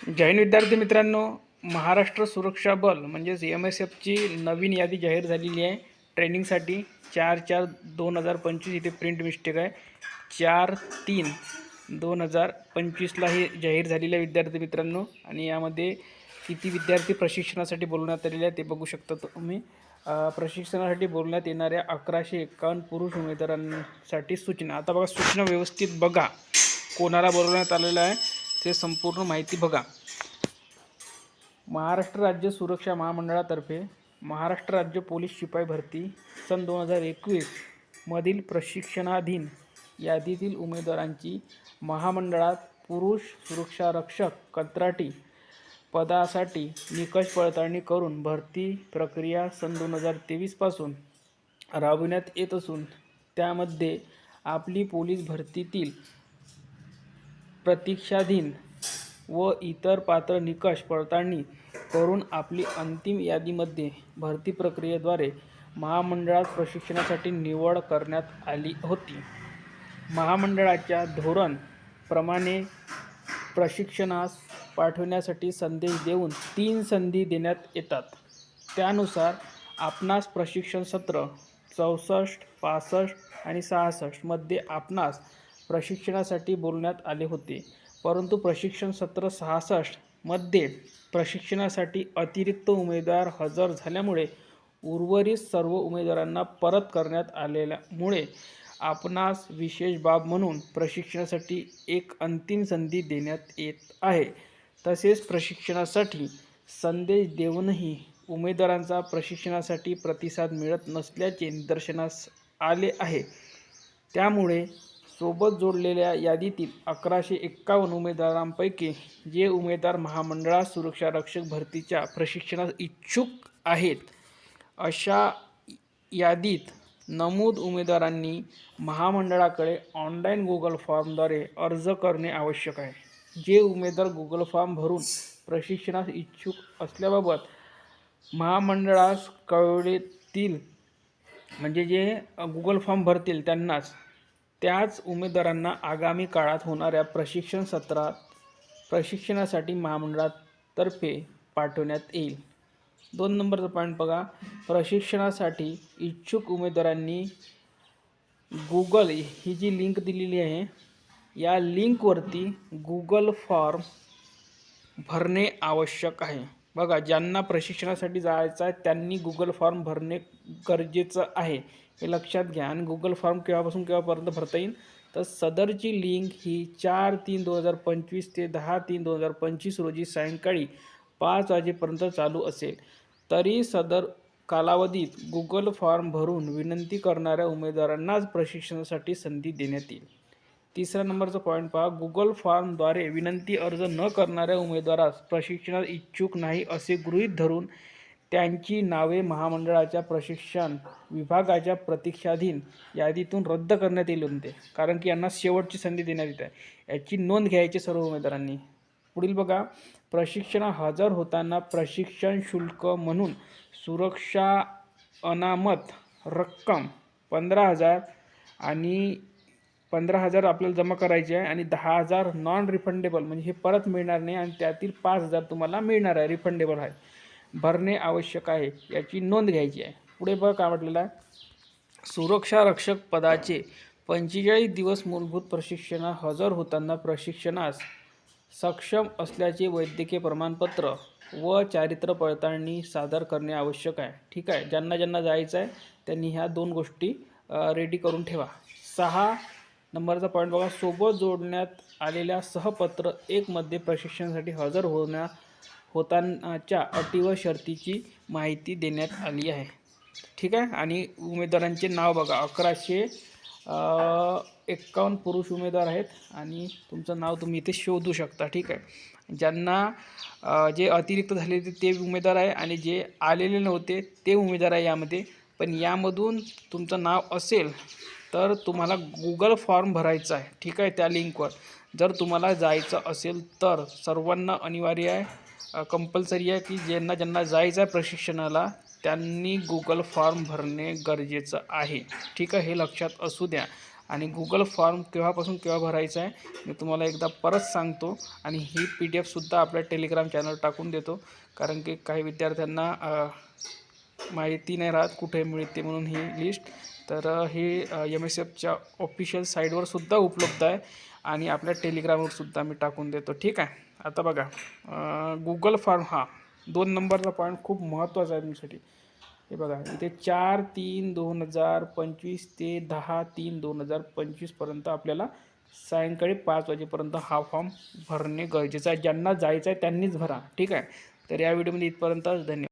जय हिंद विद्यार्थी मित्रांनो, महाराष्ट्र सुरक्षा बल म्हणजेच MSFची नवीन यादी जाहीर झालेली आहे ट्रेनिंगसाठी 4/4/2025. इथे प्रिंट मिस्टेक आहे. 4/3/2025ला ही जाहीर झालेली आहे विद्यार्थी मित्रांनो. आणि यामध्ये किती विद्यार्थी प्रशिक्षणासाठी बोलवण्यात आलेले आहे ते बघू शकता तुम्ही. प्रशिक्षणासाठी बोलण्यात येणाऱ्या 1151 पुरुष उमेदवारांसाठी सूचना. आता बघा, सूचना व्यवस्थित बघा, कोणाला बोलवण्यात आलेलं आहे ते संपूर्ण माहिती बघा. महाराष्ट्र राज्य सुरक्षा महामंडळातर्फे महाराष्ट्र राज्य पोलीस शिपाई भरती सन 2021 मधील प्रशिक्षणाधीन यादीतील उमेदवारांची महामंडळात पुरुष सुरक्षारक्षक कंत्राटी पदासाठी निकष पडताळणी करून भरती प्रक्रिया सन 2023 पासून राबविण्यात येत असून त्यामध्ये आपली पोलीस भरतीतील प्रतीक्षाधीन व इतर पात्र निकष पडताळणी करून आपली अंतिम यादीमध्ये भरती प्रक्रियेद्वारे महामंडळात प्रशिक्षणासाठी निवड करण्यात आली होती. महामंडळाच्या धोरण प्रमाणे प्रशिक्षणास पाठवण्यासाठी संदेश देऊन 3 संधी देण्यात येतात. त्यानुसार आपणास प्रशिक्षण सत्र 64, 65 आणि 66 मध्ये आपणास प्रशिक्षणासाठी बोलवण्यात आले होते, परंतु प्रशिक्षण सत्र 66 मध्ये प्रशिक्षणासाठी अतिरिक्त उमेदवार हजर झाल्यामुळे उर्वरित सर्व उमेदवारांना परत करण्यात आलेल्यामुळे आपणास विशेष बाब म्हणून प्रशिक्षणासाठी एक अंतिम संधी देण्यात येत आहे. तसेच प्रशिक्षणासाठी संदेश देऊनही उमेदवारांचा प्रशिक्षणासाठी प्रतिसाद मिळत नसल्याचे निदर्शनास आले आहे. त्यामुळे सोबत जोडलेल्या यादीतील 1151 उमेदवारांपैकी जे उमेदवार महामंडळात सुरक्षारक्षक भरतीच्या प्रशिक्षणास इच्छुक आहेत, अशा यादीत नमूद उमेदवारांनी महामंडळाकडे ऑनलाईन गुगल फॉर्मद्वारे अर्ज करणे आवश्यक आहे. जे उमेदवार गुगल फॉर्म भरून प्रशिक्षणास इच्छुक असल्याबाबत महामंडळास कळवतील, म्हणजे जे गुगल फॉर्म भरतील त्यांनाच, त्याच उमेदवारांना आगामी काळात होणाऱ्या प्रशिक्षण सत्रात प्रशिक्षणासाठी महामंडळातर्फे पाठवण्यात येईल. 2 नंबरचा पॉईंट बघा. प्रशिक्षणासाठी इच्छुक उमेदवारांनी गुगल ही जी लिंक दिलेली आहे, या लिंकवरती गुगल फॉर्म भरणे आवश्यक आहे. बघा, ज्यांना प्रशिक्षणासाठी जायचं आहे त्यांनी गुगल फॉर्म भरणे गरजेचं आहे, हे लक्षात घ्या. आणि गुगल फॉर्म केव्हापासून केव्हापर्यंत भरता येईल, तर सदरची लिंक ही 4/3/2025 ते 10/3/2025 रोजी सायंकाळी 5 वाजेपर्यंत चालू असेल. तरी सदर कालावधीत गुगल फॉर्म भरून विनंती करणाऱ्या उमेदवारांनाच प्रशिक्षणासाठी संधी देण्यात येईल. 3 नंबरचा पॉईंट पहा. गुगल फॉर्मद्वारे विनंती अर्ज न करणाऱ्या उमेदवारास प्रशिक्षणात इच्छुक नाही असे गृहीत धरून त्यांची नावे महामंडळाच्या प्रशिक्षण विभागाच्या प्रतीक्षाधीन यादीतून रद्द करण्यात येईल होते, कारण की यांना शेवटची संधी देण्यात येत आहे. याची नोंद घ्यायची सर्व उमेदवारांनी. पुढील बघा. प्रशिक्षण हजर होताना प्रशिक्षण शुल्क म्हणून सुरक्षा अनामत रक्कम 15,000 आणि 15,000 आपल्याला जमा करायचे आहे आणि 10,000 नॉन रिफंडेबल, म्हणजे हे परत मिळणार नाही, आणि त्यातील 5,000 तुम्हाला मिळणार आहे, रिफंडेबल आहे, भरणे आवश्यक आहे. याची नोंद घ्यायची आहे. पुढे बघा काय म्हटलेलं आहे. सुरक्षा रक्षक पदाचे 45 दिवस मूलभूत प्रशिक्षणास हजर होताना प्रशिक्षणास सक्षम असल्याचे वैद्यकीय प्रमाणपत्र व चारित्र्य पडताळणी सादर करणे आवश्यक आहे. ठीक आहे. ज्यांना ज्यांना जायचं आहे त्यांनी ह्या 2 गोष्टी रेडी करून ठेवा. 6 नंबरचा पॉईंट बघा. सोबत जोडण्यात आलेल्या सहपत्र 1 मध्ये प्रशिक्षणासाठी हजर होतानाच्या अटी व शर्तीची माहिती देण्यात आली आहे. ठीक आहे. आणि उमेदवारांचे नाव बघा. 1151 पुरुष उमेदवार आहेत आणि तुमचं नाव तुम्ही इथे शोधू शकता. ठीक आहे. ज्यांना जे अतिरिक्त झाले ते उमेदवार आहे आणि जे आलेले नव्हते ते उमेदवार आहे यामध्ये. पण यामधून तुमचं नाव असेल तर तुम्हाला गुगल फॉर्म भरायचा आहे. ठीक आहे. त्या लिंकवर जर तुम्हाला जायचं असेल तर सर्वांना अनिवार्य आहे, कंपल्सरी आहे की ज्यांना ज्यांना जायचं आहे प्रशिक्षणाला त्यांनी गुगल फॉर्म भरणे गरजेचं आहे. ठीक आहे. हे लक्षात असू द्या. आणि गुगल फॉर्म केव्हापासून केव्हा भरायचा आहे मी तुम्हाला एकदा परत सांगतो. आणि ही PDF-सुद्धा आपल्या टेलिग्राम चॅनल टाकून देतो, कारण की काही विद्यार्थ्यांना माहिती नाही राहत कुठे मिळते म्हणून ही लिस्ट. तर ही MSFच्या ऑफिशियल साईटवर सुद्धा उपलब्ध आहे आणि आपल्या टेलिग्रामवर सुद्धा मी टाकून देतो. ठीक आहे. आता बघा, गुगल फॉर्म हा 2 नंबरचा पॉईंट खूप महत्त्वाचा आहे तुमच्यासाठी. हे बघा इथे 4/3/2025 ते 10/3/2025 पर्यंत आपल्याला सायंकाळी 5 वाजेपर्यंत हा फॉर्म भरणे गरजेचं आहे. ज्यांना जायचं आहे त्यांनीच भरा. ठीक आहे. तर या व्हिडिओमध्ये इथपर्यंतच. धन्यवाद.